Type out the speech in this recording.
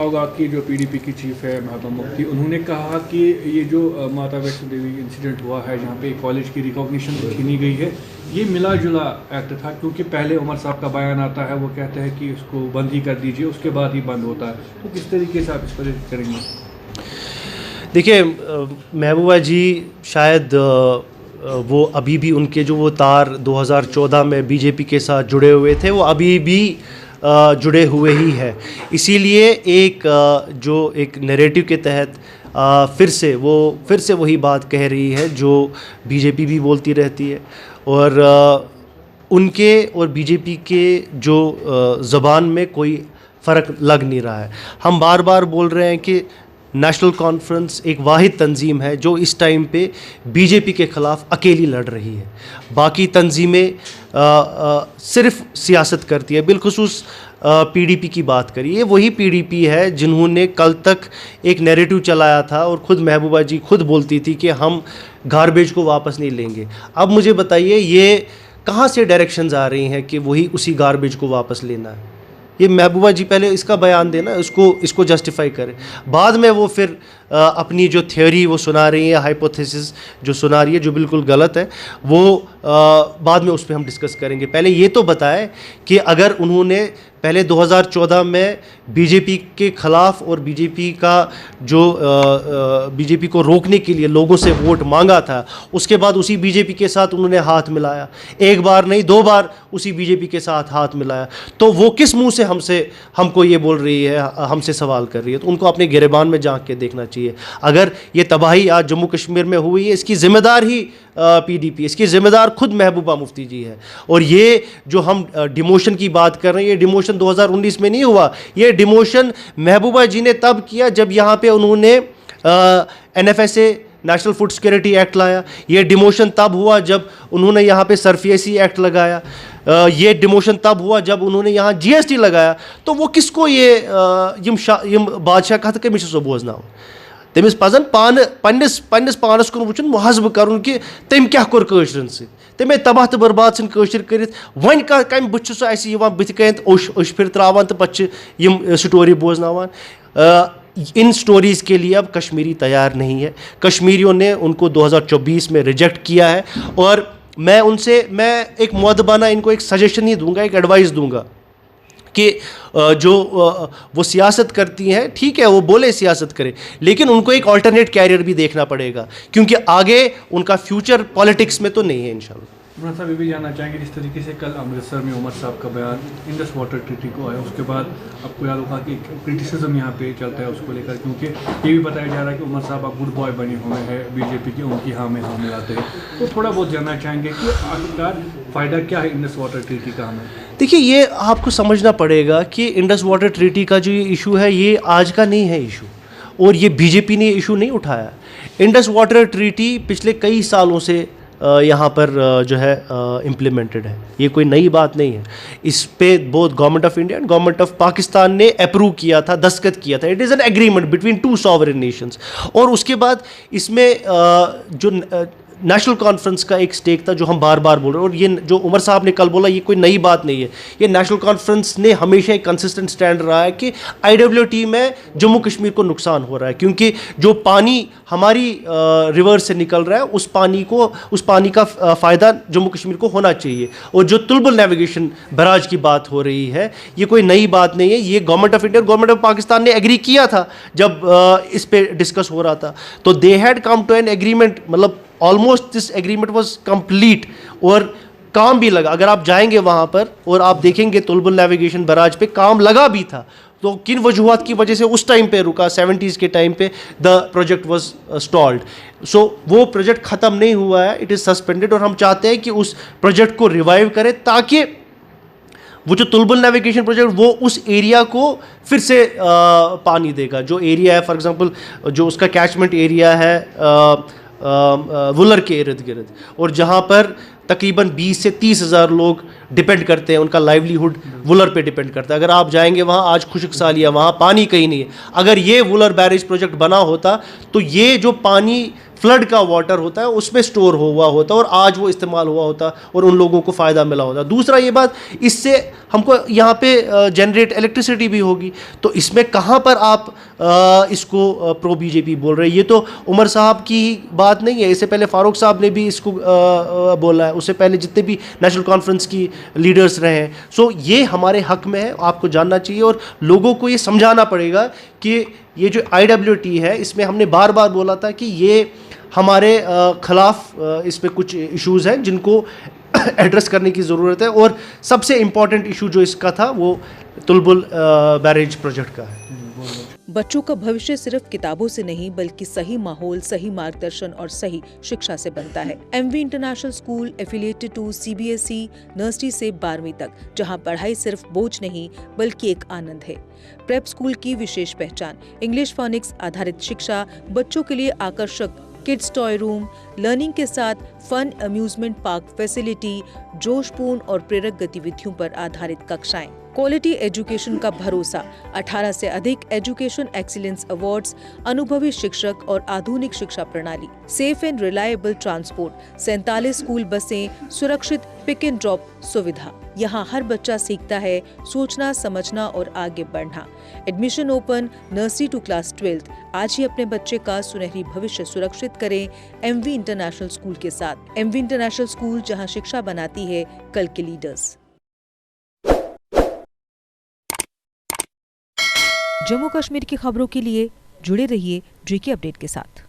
होगा कि जो पीडीपी की चीफ है महबूबा मुफ्ती, उन्होंने कहा कि ये जो माता वैष्णो देवी इंसिडेंट हुआ है जहाँ पे कॉलेज की रिकॉग्निशन छीनी गई है, ये मिला जुला एक्ट था, क्योंकि पहले उमर साहब का बयान आता है, वो कहते हैं कि इसको बंद ही कर दीजिए, उसके बाद ही बंद होता है। तो किस तरीके से आप इस पर करेंगे? देखिए, महबूबा जी शायद वो अभी भी उनके जो वो तार 2014 में बीजेपी के साथ जुड़े हुए थे, वो अभी भी जुड़े हुए ही है। इसीलिए जो एक नैरेटिव के तहत फिर से वही बात कह रही है जो बीजेपी भी बोलती रहती है, और उनके और बीजेपी के जो ज़बान में कोई फ़र्क लग नहीं रहा है। हम बार बार बोल रहे हैं कि नेशनल कॉन्फ्रेंस एक वाहिद तंजीम है जो इस टाइम पे बीजेपी के ख़िलाफ़ अकेली लड़ रही है। बाकी तंजीमें सिर्फ सियासत करती है। बिलखुसूस पीडीपी की बात करिए, ये वही पीडीपी है जिन्होंने कल तक एक नैरेटिव चलाया था और ख़ुद महबूबा जी खुद बोलती थी कि हम गार्बेज को वापस नहीं लेंगे। अब मुझे बताइए ये कहाँ से डायरेक्शंस आ रही हैं कि वही उसी गार्बेज को वापस लेना है? ये महबूबा जी पहले इसका बयान देना, इसको जस्टिफाई करें, बाद में वो फिर अपनी जो थ्योरी वो सुना रही है, हाइपोथेसिस जो सुना रही है जो बिल्कुल गलत है, वो बाद में उस पर हम डिस्कस करेंगे। पहले ये तो बताएं कि अगर उन्होंने पहले 2014 में बीजेपी के ख़िलाफ़ और बीजेपी का जो बीजेपी को रोकने के लिए लोगों से वोट मांगा था, उसके बाद उसी बीजेपी के साथ उन्होंने हाथ मिलाया, एक बार नहीं 2 बार उसी बीजेपी के साथ हाथ मिलाया, तो वो किस मुंह से हमको ये बोल रही है, हमसे सवाल कर रही है? तो उनको अपने गिरेबान में झांक के देखना चाहिए। अगर ये तबाही आज जम्मू कश्मीर में हुई है, इसकी ज़िम्मेदार ही पीडीपी, इसकी ज़िम्मेदार खुद महबूबा मुफ्ती जी है। और ये जो हम डिमोशन की बात कर रहे हैं, ये डिमोशन 2019 में नहीं हुआ, ये डिमोशन महबूबा जी ने तब किया जब यहाँ पे उन्होंने NFSA national food security act लाया। ये डिमोशन तब हुआ जब उन्होंने यहाँ पे सरफेसी एक्ट लगाया। ये डिमोशन तब हुआ जब उन्होंने यहाँ GST लगाया। तो वो किसको यम बादशाह कथ कमिस बोजना तमिस पजन पन्नस पानस कुन वुचन मुहजब करुन कि तम क्या कोर कशरन स तमे तबाह तो बर्बाद सन कशर करित वन कम बुत बुत कन ओश फिर त्रावान तो पच स्टोरी बोजनावान। इन स्टोरीज़ के लिए अब कश्मीरी तैयार नहीं है। कश्मीरियों ने उनको 2024 में रिजेक्ट किया है, और मैं एक मुअद्दबाना इनको एक सजेशन ही दूंगा, एक एडवाइस दूंगा कि जो वो सियासत करती हैं, ठीक है वो बोले सियासत करें, लेकिन उनको एक अल्टरनेट कैरियर भी देखना पड़ेगा, क्योंकि आगे उनका फ्यूचर पॉलिटिक्स में तो नहीं है इंशाल्लाह। इमरान साहब ये भी जानना चाहेंगे, जिस तरीके से कल अमृतसर में उमर साहब का बयान इंडस वाटर ट्रीटी को आया, उसके बाद आपको याद होगा कि क्रिटिसिज्म यहाँ पे चलता है उसको लेकर, क्योंकि ये भी बताया जा रहा है कि उमर साहब अब गुड बॉय बने हुए हैं बीजेपी की, उनकी हाँ में हाँ मिलाते हैं। तो थोड़ा बहुत जानना चाहेंगे कि आखिरकार फ़ायदा क्या है इंडस वाटर ट्रीटी का हमें? देखिए, ये आपको समझना पड़ेगा कि इंडस वाटर ट्रीटी का जो ये इशू है, ये आज का नहीं है इशू, और ये बीजेपी ने इशू नहीं उठाया। इंडस वाटर ट्रीटी पिछले कई सालों से यहाँ पर जो है इम्प्लीमेंटेड है, ये कोई नई बात नहीं है। इस पे both government of India and government of Pakistan ने अप्रूव किया था, दस्तखत किया था। It is an agreement between 2 sovereign Nations. और उसके बाद इसमें जो नेशनल कॉन्फ्रेंस का एक स्टेक था जो हम बार बार बोल रहे हैं, और ये जो उमर साहब ने कल बोला ये कोई नई बात नहीं है। ये नेशनल कॉन्फ्रेंस ने हमेशा एक कंसिस्टेंट स्टैंड रहा है कि IWT में जम्मू कश्मीर को नुकसान हो रहा है, क्योंकि जो पानी हमारी रिवर से निकल रहा है उस पानी का फ़ायदा जम्मू कश्मीर को होना चाहिए। और जो तुलबुल नेविगेशन बैराज की बात हो रही है, ये कोई नई बात नहीं है। ये government of India, government of Pakistan ने एग्री किया था जब इस पे डिस्कस हो रहा था, तो they had come to an agreement, मतलब almost this agreement was complete, और काम भी लगा। अगर आप जाएंगे वहाँ पर और आप देखेंगे तुलबुल नेविगेशन बैराज पे काम लगा भी था, तो किन वजूहात की वजह से उस टाइम पे रुका, 70s के टाइम पे द प्रोजेक्ट वाज स्टॉल्ड। सो वो प्रोजेक्ट ख़त्म नहीं हुआ है, इट इज़ सस्पेंडेड, और हम चाहते हैं कि उस प्रोजेक्ट को रिवाइव करें, ताकि वो जो तुलबुल नेविगेशन प्रोजेक्ट वो उस एरिया को फिर से पानी देगा। जो एरिया है, फॉर एग्जांपल जो उसका कैचमेंट एरिया है वुलर के इर्द गिर्द, और जहाँ पर तकरीबन 20 से 30 हज़ार लोग डिपेंड करते हैं, उनका लाइवलीहुड वुलर पे डिपेंड करता है। अगर आप जाएंगे वहाँ, आज खुशक सालिया, वहाँ पानी कहीं नहीं है। अगर ये वुलर बैरेज प्रोजेक्ट बना होता तो ये जो पानी फ्लड का वाटर होता है उसमें स्टोर हुआ होता और आज वो इस्तेमाल हुआ होता और उन लोगों को फ़ायदा मिला होता। दूसरा ये बात, इससे हमको यहाँ पे जनरेट इलेक्ट्रिसिटी भी होगी, तो इसमें कहाँ पर आप इसको प्रो बीजेपी बोल रहे हैं? ये तो उमर साहब की बात नहीं है, इससे पहले फारूक साहब ने भी इसको बोला है, उससे पहले जितने भी नेशनल कॉन्फ्रेंस की लीडर्स रहे हैं। सो ये हमारे हक में है, आपको जानना चाहिए और लोगों को ये समझाना पड़ेगा कि ये जो IWT है इसमें हमने बार बार बोला था कि ये हमारे ख़िलाफ़ इस पे कुछ इश्यूज़ हैं जिनको एड्रेस करने की ज़रूरत है, और सबसे इम्पॉर्टेंट इशू जो इसका था वो तुलबुल बैरेज प्रोजेक्ट का है। बच्चों का भविष्य सिर्फ किताबों से नहीं बल्कि सही माहौल, सही मार्गदर्शन और सही शिक्षा से बनता है। MV international school affiliated to CBSE nursery से 12वीं तक, जहां पढ़ाई सिर्फ बोझ नहीं बल्कि एक आनंद है। प्रेप स्कूल की विशेष पहचान इंग्लिश फोनिक्स आधारित शिक्षा, बच्चों के लिए आकर्षक किड्स टॉय रूम, लर्निंग के साथ फन अम्यूजमेंट पार्क फैसिलिटी, जोशपूर्ण और प्रेरक गतिविधियों पर आधारित कक्षाएं, क्वालिटी एजुकेशन का भरोसा, 18 से अधिक एजुकेशन एक्सीलेंस अवार्ड्स, अनुभवी शिक्षक और आधुनिक शिक्षा प्रणाली, safe and reliable transport, 47 school बसें, सुरक्षित पिक एंड ड्रॉप सुविधा। यहाँ हर बच्चा सीखता है सोचना, समझना और आगे बढ़ना। Admission open nursery to class 12। आज ही अपने बच्चे का सुनहरी भविष्य सुरक्षित करें MV इंटरनेशनल स्कूल के साथ। MV इंटरनेशनल स्कूल, जहाँ शिक्षा बनाती है कल के लीडर्स। जम्मू कश्मीर की खबरों के लिए जुड़े रहिए JK अपडेट के साथ।